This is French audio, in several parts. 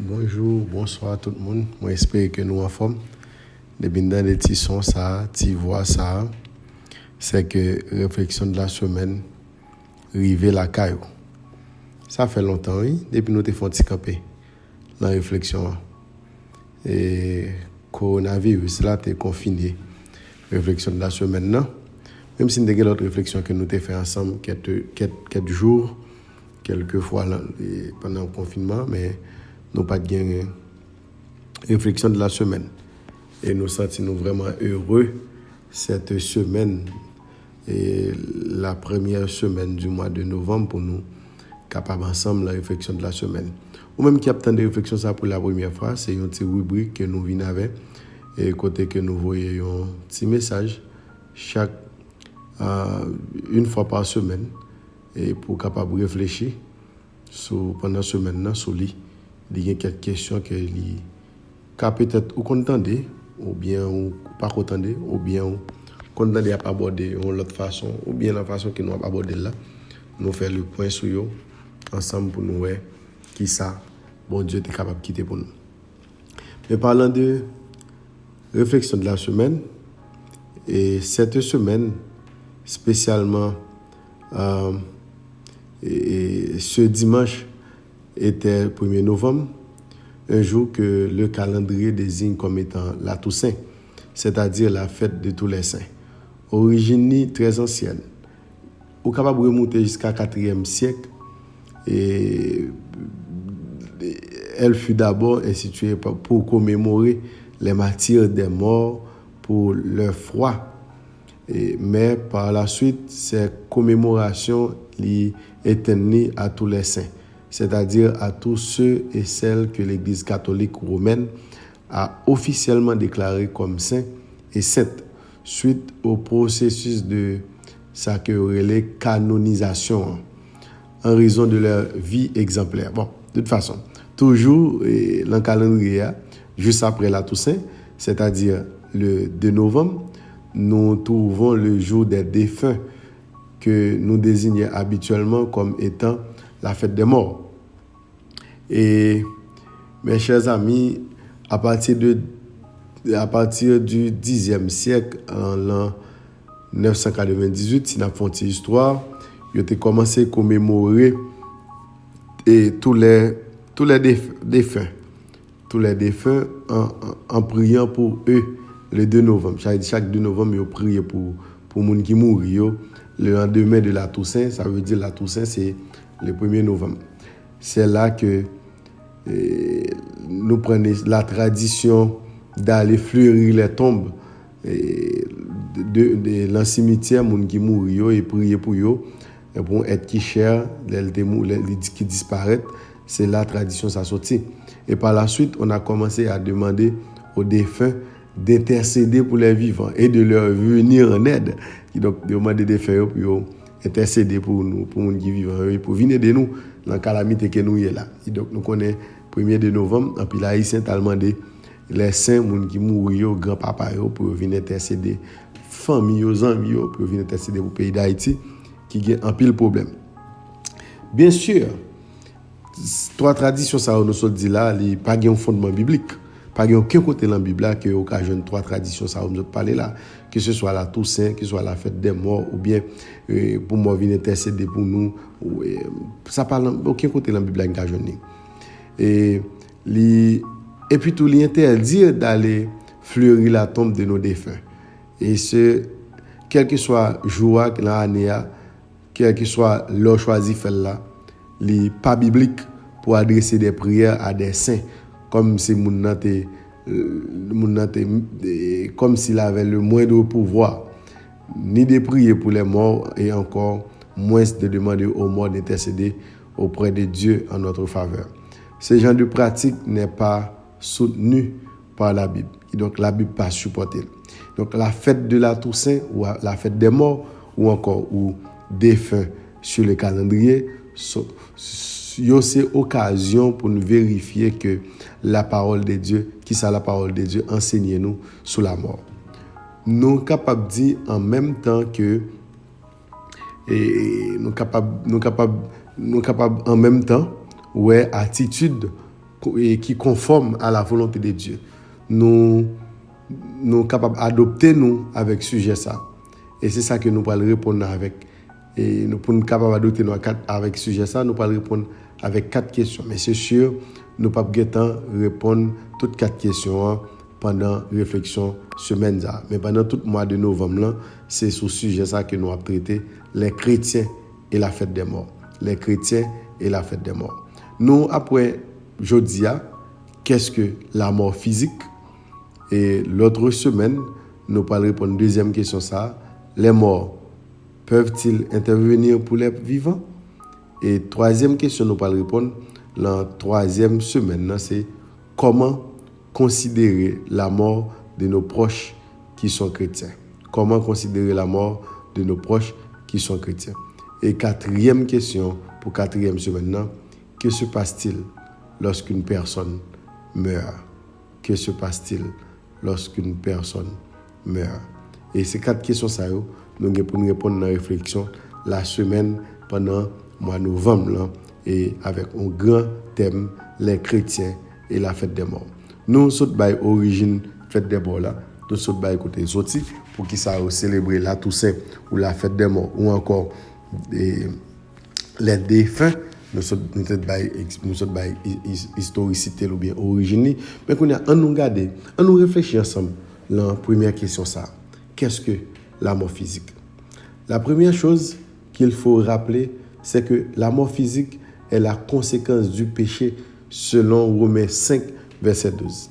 Bonjour, bonsoir tout le monde. Moi, j'espère que nous en forme. Depuis dans les petits sons, ça, petits voix, ça, c'est que réflexion de la semaine, river la caillou. Ça fait longtemps, oui, depuis nous t'es fait camper dans la réflexion. Et coronavirus, là, t'es confiné. Réflexion de la semaine, non? Même si nous avons d'autres réflexions que nous t'ai fait ensemble, quelques jours, quelques fois là, pendant le confinement, mais nous pas de réflexion de la semaine. Et nous sentons vraiment heureux cette semaine et la première semaine du mois de novembre pour nous capables ensemble la réflexion de la semaine. Ou même qui a tant de réflexion ça pour la première fois, c'est une petite rubrique que nous venons avec et côté que nous voyons un petit message chaque une fois par semaine et pour capable réfléchir pendant la semaine sur lui. Il y a quelques questions que peut-être ou contenter ou bien ou pas contenter ou bien contenter à pas aborder de l'autre façon ou bien la façon que nous avons abordé là nous faire le point sur eux ensemble pour nous voir qui ça bon Dieu est capable de quitter pour nous. Mais parlant de réflexion de la semaine et cette semaine spécialement et ce dimanche était le 1er novembre, un jour que le calendrier désigne comme étant la Toussaint, c'est-à-dire la fête de tous les saints. Origine très ancienne, au capable de remonter jusqu'au 4e siècle, et elle fut d'abord instituée pour commémorer les martyrs des morts pour leur foi. Mais par la suite, ces commémorations étendues à tous les saints, c'est-à-dire à tous ceux et celles que l'Église catholique romaine a officiellement déclarés comme saints et saintes, suite au processus de sa canonisation, en raison de leur vie exemplaire. Bon, de toute façon, toujours dans le calendrier, juste après la Toussaint, c'est-à-dire le 2 novembre, nous trouvons le jour des défunts que nous désignons habituellement comme étant la fête des morts. Et mes chers amis, à partir du 10e siècle, en l'an 998, si nous avons fait une histoire, il a commencé à commémorer tous les défunts. Tous les défunts en priant pour eux le 2 novembre. Chaque 2 novembre, ils prient pour les gens qui mourent. Le lendemain de la Toussaint, ça veut dire la Toussaint, c'est le 1er novembre. C'est là que nous prenons la tradition d'aller fleurir les tombes de l'ancien les gens qui mourent et prier pour eux pour être qui cher, les qui disparaissent. C'est la tradition ça sorti. Et par la suite, on a commencé à demander aux défunts d'intercéder pour les vivants et de leur venir en aide. Donc, demander des défunts pour intercéder pour nous, pour les vivants, pour venir de nous dans la calamité que nous y est là. Et donc, nous connaissons le 1er novembre, et puis là, ils sont demandé les saints, les gens qui mourent, grand-papa, pour venir intercéder, famille, aux amis, pour venir intercéder pour le pays d'Haïti, qui a un pile problème. Bien sûr, trois traditions, ça, nous sommes dit là, il n'y a pas de fondement biblique. Pas aucun côté dans la Bible qui occasionne trois traditions, ça, nous parler là, que ce soit la Toussaint, que ce soit la fête des morts, ou bien pour moi venir intercéder pour nous. Ça parle aucun côté dans la Bible qui occasionne. Et puis tout l'interdit d'aller fleurir la tombe de nos défunts. Et ce, quel que soit le jour, l'année, quel que soit l'heure choisi faire là, n'est pas biblique pour adresser des prières à des saints, comme si comme s'il avait le moindre pouvoir, ni de prier pour les morts et encore moins de demander aux morts d'intercéder auprès de Dieu en notre faveur. Ce genre de pratique n'est pas soutenu par la Bible. Et donc la Bible pas supporté. Donc la fête de la Toussaint ou la fête des morts ou encore ou défunts sur le calendrier, c'est occasion pour nous vérifier que la parole de Dieu, qui ça la parole de Dieu, enseigne-nous sur la mort. Nous sommes capables de dire en même temps que nous sommes capables en même temps ouais attitude et qui conforme à la volonté de Dieu. Nous capables d'adopter nous avec sujet ça. Et c'est ça que nous allons répondre avec. Et nous pour nous capables d'adopter nous avec sujet ça, nous allons répondre avec 4 questions. Mais c'est sûr, nous ne pouvons pas répondre toutes 4 questions pendant réflexion semaine ça. Mais pendant tout le mois de novembre là, c'est sur ce sujet ça que nous avons traité les chrétiens et la fête des morts. Les chrétiens et la fête des morts. Nous après jeudi, qu'est-ce que la mort physique? Et l'autre semaine, nous allons répondre à la deuxième question ça. Les morts peuvent-ils intervenir pour les vivants? Et troisième question, nous allons répondre la troisième semaine, c'est comment considérer la mort de nos proches qui sont chrétiens. Comment considérer la mort de nos proches qui sont chrétiens. Et quatrième question, pour quatrième semaine, que se passe-t-il lorsqu'une personne meurt? Que se passe-t-il lorsqu'une personne meurt? Et ces 4 questions, ça, nous allons répondre dans la réflexion la semaine pendant le mois de novembre, là, et avec un grand thème, les chrétiens et la fête des morts. Nous sommes à l'origine fête des morts, là, nous sommes à côté sorti pour qu'ils ça célébrer la Toussaint ou la fête des morts ou encore les défunts. Nous sommes historicité ou bien origine. Mais qu'on a nous regarder, on nous réfléchir ensemble. La première question ça, qu'est-ce que la mort physique? La première chose qu'il faut rappeler, c'est que la mort physique est la conséquence du péché selon Romains 5, verset 12.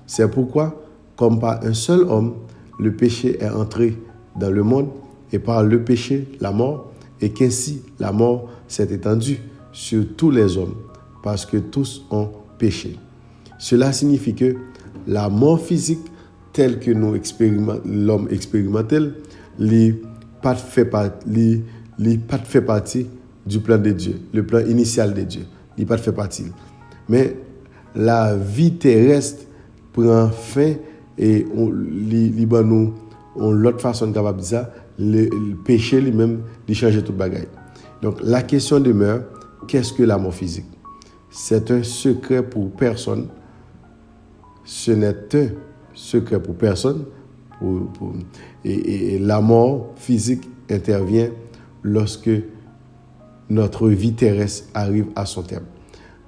C'est pourquoi, comme par un seul homme, le péché est entré dans le monde et par le péché, la mort, et qu'ainsi la mort s'est étendue sur tous les hommes parce que tous ont péché. Cela signifie que la mort physique telle que l'homme expérimentel, n'est pas fait partie du plan de Dieu, le plan initial de Dieu. Il n'est pas fait partie. Mais la vie terrestre prend fin et l'autre façon capable de dire ça, le péché lui-même, il change toute bagaille. Donc la question demeure, qu'est-ce que la mort physique? C'est un secret pour personne. Ce n'est un secret pour personne. Et la mort physique intervient lorsque notre vie terrestre arrive à son terme.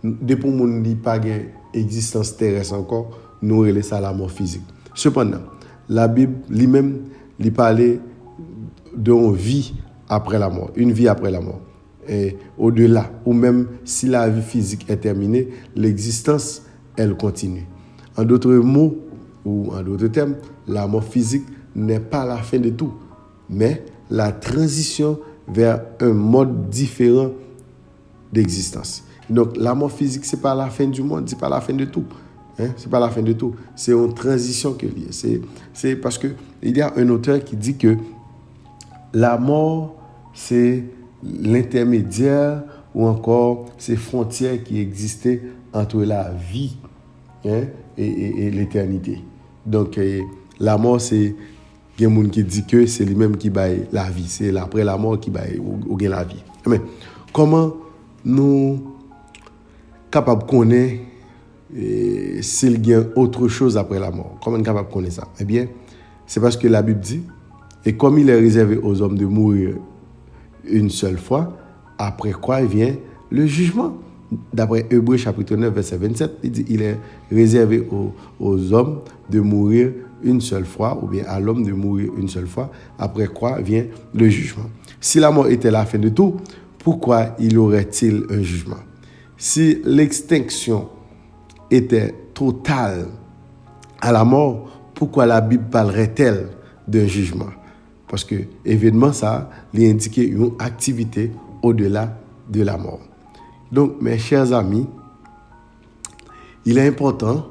Depuis que nous n'avons pas d'existence terrestre encore, nous relèvons ça la mort physique. Cependant, la Bible lui-même lui parlait d'une vie après la mort, une vie après la mort. Et au-delà, ou même si la vie physique est terminée, l'existence, elle continue. En d'autres mots, ou en d'autres termes, la mort physique n'est pas la fin de tout, mais la transition vers un mode différent d'existence. Donc, la mort physique, ce n'est pas la fin du monde, ce n'est pas la fin de tout. C'est pas la fin de tout. C'est une transition que liée. C'est parce qu'il y a un auteur qui dit que la mort, c'est l'intermédiaire ou encore ces frontières qui existaient entre la vie et l'éternité. Donc, la mort, c'est il y a des gens qui disent que c'est lui-même qui baille la vie. C'est après la mort qui baille ou la vie. Mais comment nous capables de connaître s'il y a autre chose après la mort? Comment nous capables de connaître ça? Eh bien, c'est parce que la Bible dit, et comme il est réservé aux hommes de mourir une seule fois, après quoi vient le jugement. D'après Hébreux chapitre 9, verset 27, il dit il est réservé aux hommes de mourir une seule fois, ou bien à l'homme de mourir une seule fois, après quoi vient le jugement. Si la mort était la fin de tout, pourquoi y aurait-il un jugement? Si l'extinction était totale à la mort, pourquoi la Bible parlerait-elle d'un jugement? Parce que événement ça, il indique une activité au-delà de la mort. Donc, mes chers amis, il est important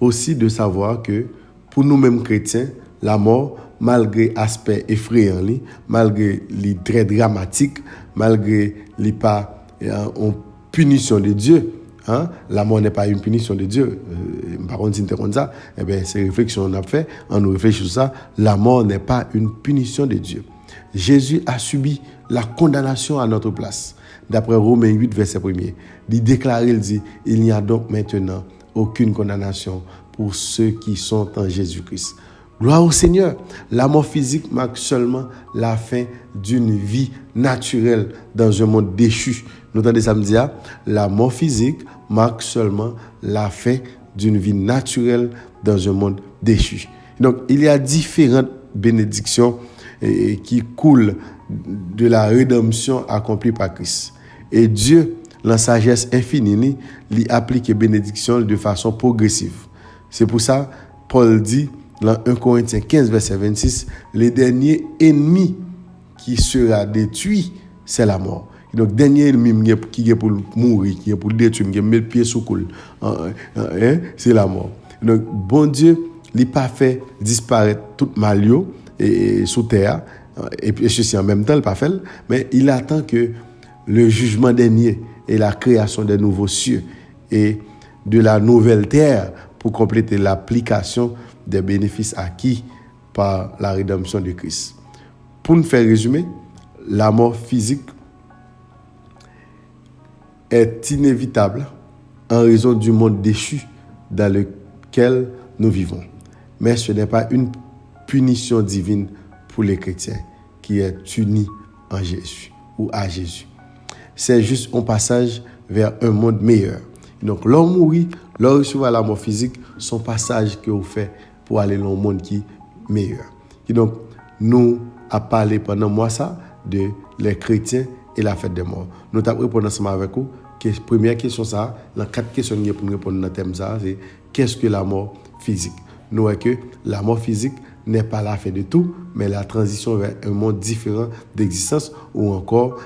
aussi de savoir que pour nous-mêmes chrétiens, la mort, malgré l'aspect effrayant, malgré les très dramatique, malgré les pas en punition de Dieu, la mort n'est pas une punition de Dieu. Par contre, si comme ça, ces réflexions qu'on a fait, on nous réfléchit sur ça, la mort n'est pas une punition de Dieu. Jésus a subi la condamnation à notre place. d'après Romains 8, verset 1er. Il déclare, il dit, il n'y a donc maintenant aucune condamnation pour ceux qui sont en Jésus-Christ. Gloire au Seigneur. La mort physique marque seulement la fin d'une vie naturelle dans un monde déchu. Nous entendez ça me dire, la mort physique marque seulement la fin d'une vie naturelle dans un monde déchu. Donc, il y a différentes bénédictions qui coulent de la rédemption accomplie par Christ. Et Dieu, dans sa sagesse infinie, lui applique les bénédictions de façon progressive. C'est pour ça, Paul dit, dans 1 Corinthiens 15, verset 26, le dernier ennemi qui sera détruit, c'est la mort. Donc, le dernier ennemi qui est pour mourir, qui est pour détruire, qui met le pied sous coule, c'est la mort. Donc, bon Dieu, il n'a pas fait disparaître tout malio et sous terre, et puis ceci en même temps, il n'a pas fait, mais il attend que le jugement dernier et la création des nouveaux cieux et de la nouvelle terre pour compléter l'application des bénéfices acquis par la rédemption de Christ. Pour nous faire résumer, la mort physique est inévitable en raison du monde déchu dans lequel nous vivons. Mais ce n'est pas une punition divine pour les chrétiens qui est unis en Jésus ou à Jésus. C'est juste un passage vers un monde meilleur. Donc, l'homme mourit, l'homme recevoir la mort physique, son passage que vous faites pour aller dans un monde qui est meilleur. Et donc, nous avons parlé pendant moi ça de les chrétiens et la fête des morts. Nous avons répondu ensemble avec vous. Première question, ça, les 4 questions pour répondre dans le thème, ça, c'est qu'est-ce que la mort physique? Nous voyons que la mort physique n'est pas la fin de tout, mais la transition vers un monde différent d'existence ou encore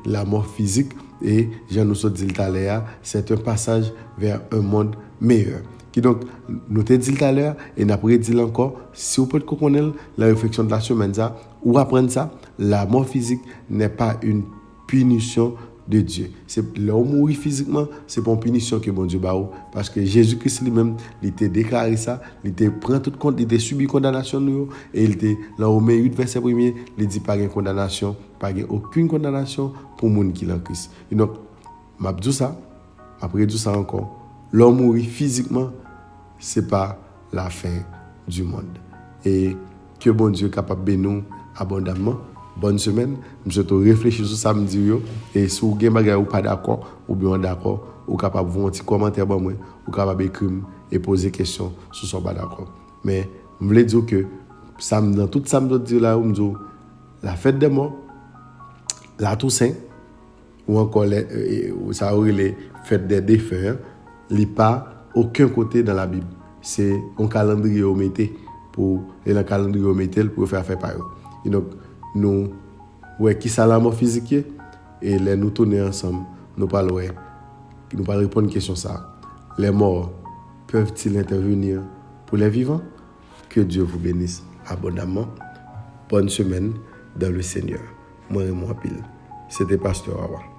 la mort physique. Et Jean nous a dit tout à l'heure, c'est un passage vers un monde meilleur. Qui donc, nous t'ai dit tout à l'heure, et nous avons dit encore, si vous pouvez connaître la réflexion de la semaine, ça, ou apprendre ça, la mort physique n'est pas une punition de Dieu. C'est l'homme mourir physiquement, c'est pas une punition que bon Dieu ba ou, parce que Jésus-Christ lui-même, il était déclaré ça, il était prend tout compte, il était subi condamnation nous et il était dans Romains 8 verset 1er, il dit pas de condamnation, pas aucune condamnation pour monde qui en Christ. Et donc m'a dit ça, après dit ça encore, l'homme mourir physiquement, c'est pas la fin du monde. Et que bon Dieu capable de nous abondamment. Bonne semaine. Je te réfléchis sur ça, me dire, et si vous n'êtes pas d'accord, ou bien d'accord, ou capable de vous un petit commentaire, ou capable d'écrire et poser des questions sur ce pas d'accord. Mais je voulais dire que dans tout ça, je dis là, la fête des morts, la Toussaint, ou encore ça aurait les fêtes des défunts, il n'y a pas aucun côté dans la Bible. C'est un calendrier au métier pour le calendrier au métier pour faire par eux. Et donc, nous, qui ça la mort physique et les nous tourner ensemble, nous parlons répondre à une question ça. Les morts peuvent-ils intervenir pour les vivants? Que Dieu vous bénisse abondamment. Bonne semaine dans le Seigneur. Moi et moi pile. C'était Pasteur Awa.